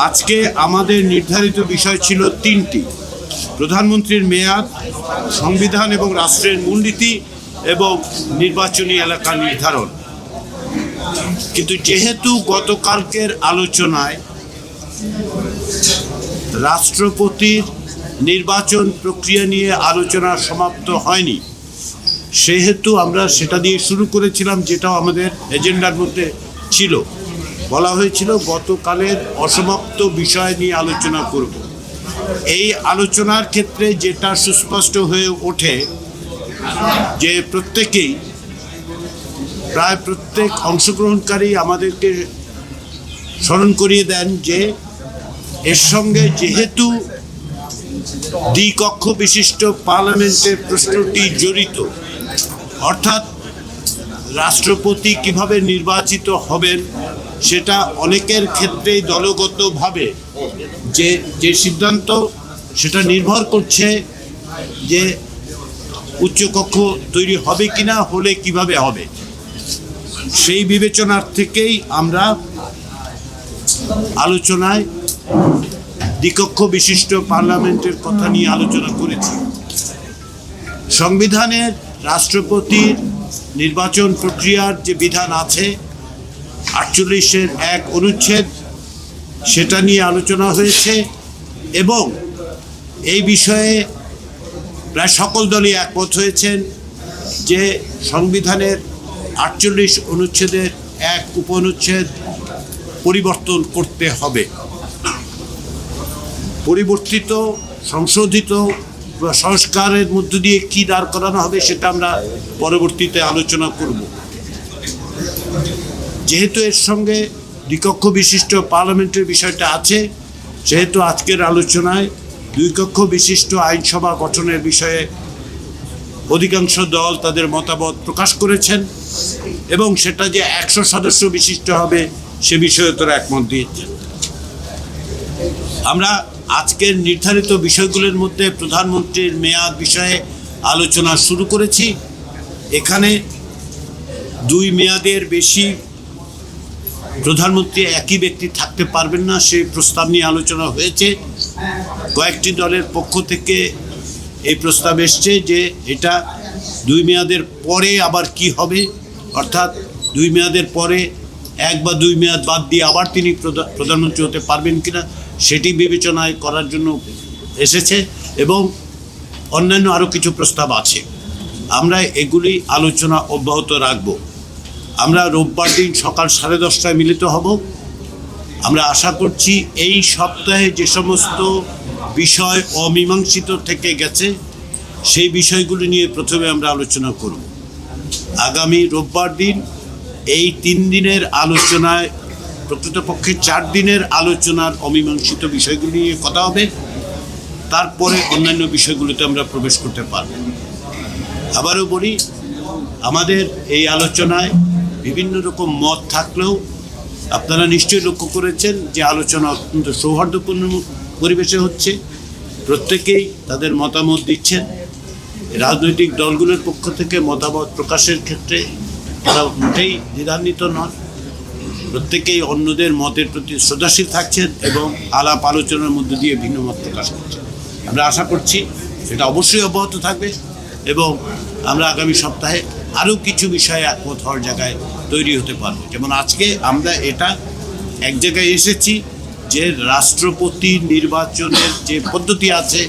আজকে আমাদের নির্ধারিত বিষয় ছিল তিনটি: প্রধানমন্ত্রীর মেয়াদ, সংবিধান এবং রাষ্ট্রের মূলনীতি এবং নির্বাচনী এলাকা নির্ধারণ। কিন্তু যেহেতু গতকালকের আলোচনায় রাষ্ট্রপতির নির্বাচন প্রক্রিয়া নিয়ে আলোচনা সমাপ্ত হয়নি, সেহেতু আমরা সেটা দিয়ে শুরু করেছিলাম, যেটাও আমাদের এজেন্ডার মধ্যে ছিল। বলা হয়েছিল গতকালের অসমাপ্ত বিষয় নিয়ে আলোচনা করব। এই আলোচনার ক্ষেত্রে যেটা সুস্পষ্ট হয়ে ওঠে যে প্রায় প্রত্যেক অংশগ্রহণকারী আমাদেরকে স্মরণ করিয়ে দেন যে এর সঙ্গে যেহেতু দ্বিকক্ষ বিশিষ্ট পার্লামেন্টের প্রশ্নটি জড়িত, অর্থাৎ রাষ্ট্রপতি কিভাবে নির্বাচিত হবেন সেটা অনেকের ক্ষেত্রেই দলগতভাবে যে সিদ্ধান্ত সেটা নির্ভর করছে যে উচ্চকক্ষ তৈরি হবে কিনা, হলে কিভাবে হবে। সেই বিবেচনার থেকেই আমরা আলোচনায় দ্বিকক্ষ বিশিষ্ট পার্লামেন্টের কথা নিয়ে আলোচনা করেছি। সংবিধানের রাষ্ট্রপতির নির্বাচন প্রক্রিয়ার যে বিধান আছে 48-এর 1 অনুচ্ছেদ, সেটা নিয়ে আলোচনা হয়েছে এবং এই বিষয়ে প্রায় সকল দলই একমত হয়েছেন যে সংবিধানের 48 অনুচ্ছেদের 1 উপঅনুচ্ছেদ পরিবর্তন করতে হবে। পরিবর্তিত, সংশোধিত বা সংস্কারের মধ্য দিয়ে কী দাঁড় করানো হবে সেটা আমরা পরবর্তীতে আলোচনা করব। যেহেতু এর সঙ্গে দ্বিকক্ষ বিশিষ্ট পার্লামেন্টের বিষয়টা আছে, সেহেতু আজকের আলোচনায় দ্বিকক্ষ বিশিষ্ট আইনসভা গঠনের বিষয়ে অধিকাংশ দল তাদের মতামত প্রকাশ করেছেন এবং সেটা যে 100 সদস্য বিশিষ্ট হবে সে বিষয়ে তারা একমত দিয়েছেন। আমরা আজকের নির্ধারিত বিষয়গুলোর মধ্যে প্রধানমন্ত্রীর মেয়াদ বিষয়ে আলোচনা শুরু করেছি। এখানে 2 মেয়াদের বেশি প্রধানমন্ত্রী একই ব্যক্তি থাকতে পারবেন না, সেই প্রস্তাব নিয়ে আলোচনা হয়েছে। কয়েকটি দলের পক্ষ থেকে এই প্রস্তাব এসছে যে এটা 2 মেয়াদের পরে আবার কি হবে, অর্থাৎ 2 মেয়াদের পরে 1 বা 2 মেয়াদ বাদ দিয়ে আবার তিনি প্রধানমন্ত্রী হতে পারবেন কিনা সেটি বিবেচনায় করার জন্য এসেছে এবং অন্যান্য আরও কিছু প্রস্তাব আছে। আমরা এগুলি আলোচনা অব্যাহত রাখব। আমরা রোববার দিন সকাল 10:30টায় মিলিত হব। আমরা আশা করছি এই সপ্তাহে যে সমস্ত বিষয় অমীমাংসিত থেকে গেছে সেই বিষয়গুলি নিয়ে প্রথমে আমরা আলোচনা করব। আগামী রোববার দিন এই 3 দিনের আলোচনায় প্রকৃতপক্ষে 4 দিনের আলোচনার অমীমাংসিত বিষয়গুলি নিয়ে কথা হবে। তারপরে অন্যান্য বিষয়গুলিতে আমরা প্রবেশ করতে পারব। আবারও বলি, আমাদের এই আলোচনায় বিভিন্ন রকম মত থাকলেও আপনারা নিশ্চয়ই লক্ষ্য করেছেন যে আলোচনা অত্যন্ত সৌহার্দ্যপূর্ণ পরিবেশে হচ্ছে। প্রত্যেকেই তাদের মতামত দিচ্ছেন। রাজনৈতিক দলগুলোর পক্ষ থেকে মতামত প্রকাশের ক্ষেত্রে তারা মোটেই দ্বিধান্বিত নন। প্রত্যেকেই অন্যদের মতের প্রতি শ্রদ্ধাশীল থাকছেন এবং আলাপ আলোচনার মধ্য দিয়ে ভিন্ন মত প্রকাশ করছেন। আমরা আশা করছি সেটা অবশ্যই অব্যাহত থাকবে এবং আমরা আগামী সপ্তাহে আরও কিছু বিষয়ে একমত হওয়ার জায়গায় তৈরি হতে পারব। যেমন আজকে আমরা এটা এক জায়গায় এসেছি যে রাষ্ট্রপতি নির্বাচনের যে পদ্ধতি আছে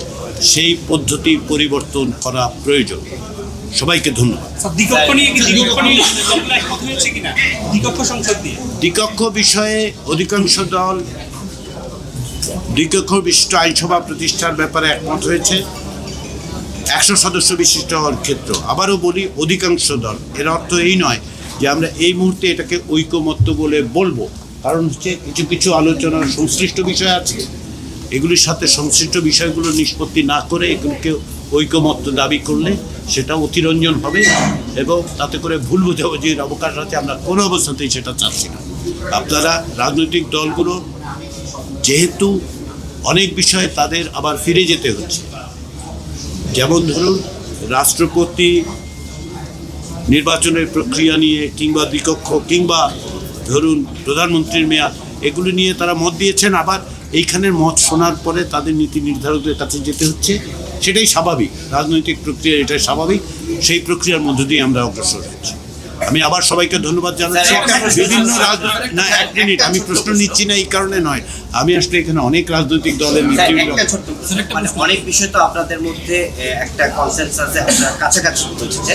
সেই পদ্ধতি পরিবর্তন করা প্রয়োজন। সবাইকে ধন্যবাদ। দ্বিকক্ষ বিষয়ে অধিকাংশ দল দ্বিকক্ষ বিশিষ্ট আইনসভা প্রতিষ্ঠার ব্যাপারে একমত হয়েছে 100 সদস্য বিশিষ্ট হওয়ার ক্ষেত্র। আবারও বলি, অধিকাংশ দল। এর অর্থ এই নয় যে আমরা এই মুহূর্তে এটাকে ঐকমত্য বলে বলবো, কারণ হচ্ছে কিছু কিছু আলোচনার সংশ্লিষ্ট বিষয় আছে। এগুলির সাথে সংশ্লিষ্ট বিষয়গুলো নিষ্পত্তি না করে এগুলিকে ঐকমত্য দাবি করলে সেটা অতিরঞ্জন হবে এবং তাতে করে ভুল বোঝাবুঝির অবকাশ আছে। আমরা কোনো অবস্থাতেই সেটা চাচ্ছি না। আপনারা রাজনৈতিক দলগুলো যেহেতু অনেক বিষয়ে তাদের আবার ফিরে যেতে হচ্ছে, যেমন ধরুন রাষ্ট্রপতি নির্বাচনের প্রক্রিয়া নিয়ে কিংবা দ্বিকক্ষ কিংবা ধরুন প্রধানমন্ত্রীর মেয়াদ, এগুলো নিয়ে তারা মত দিয়েছেন। আবার এইখানের মত শোনার পরে তাদের নীতি নির্ধারকদের কাছে যেতে হচ্ছে, সেটাই স্বাভাবিক, রাজনৈতিক প্রক্রিয়া এটাই স্বাভাবিক। সেই প্রক্রিয়ার মধ্য দিয়ে আমরা অগ্রসর হচ্ছি। আমি আবার সবাইকে ধন্যবাদ জানাচ্ছি। বিভিন্ন না, এক মিনিট, আমি প্রশ্ন নিচ্ছি না এই কারণে নয়, আমি আসলে এখানে অনেক রাজনৈতিক দলের মানে অনেক বিষয় তো আপনাদের মধ্যে একটা কনসেনসাসে আপনার কাছাকাছি হচ্ছে।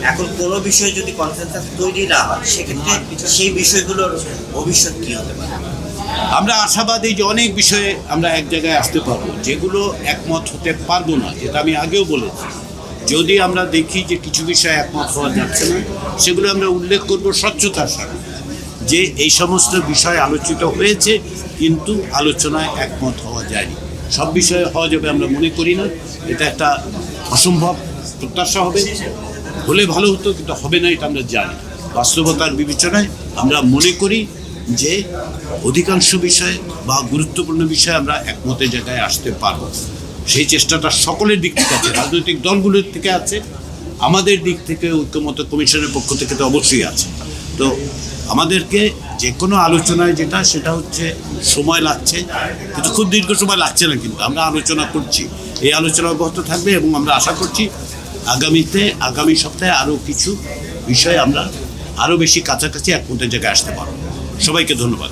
এখন কোনো বিষয়ে যদি কনসেনসাস তৈরি না হয়, সেক্ষেত্রে সেই বিষয়গুলোর ভবিষ্যৎ কি হতে পারে? আমরা আশাবাদী যে অনেক বিষয়ে আমরা এক জায়গায় আসতে পারবো। যেগুলো একমত হতে পারবো না, যেটা আমি আগেও বলেছি, যদি আমরা দেখি যে কিছু বিষয়ে একমত হওয়া যাচ্ছে না, সেগুলো আমরা উল্লেখ করব স্বচ্ছতার সাথে, যে এই সমস্ত বিষয় আলোচিত হয়েছে কিন্তু আলোচনায় একমত হওয়া যায়নি। সব বিষয়ে হওয়া যাবে আমরা মনে করি না, এটা একটা অসম্ভব প্রত্যাশা হবে। হলে ভালো হতো, কিন্তু হবে না, এটা আমরা জানি। বাস্তবতার বিবেচনায় আমরা মনে করি যে অধিকাংশ বিষয়ে বা গুরুত্বপূর্ণ বিষয়ে আমরা একমতের জায়গায় আসতে পারবো। সেই চেষ্টাটা সকলের দিক থেকে আছে, রাজনৈতিক দলগুলোর থেকে আছে, আমাদের দিক থেকে ঐক্যমত কমিশনের পক্ষ থেকে তো অবশ্যই আছে। তো আমাদেরকে যে কোনো আলোচনায় সেটা হচ্ছে সময় লাগছে, কিন্তু খুব দীর্ঘ সময় লাগছে না, কিন্তু আমরা আলোচনা করছি। এই আলোচনা অব্যাহত থাকবে এবং আমরা আশা করছি আগামী সপ্তাহে আরও কিছু বিষয়ে আমরা আরও বেশি কাছাকাছি একমতের জায়গায় আসতে পারবো। সবাইকে ধন্যবাদ।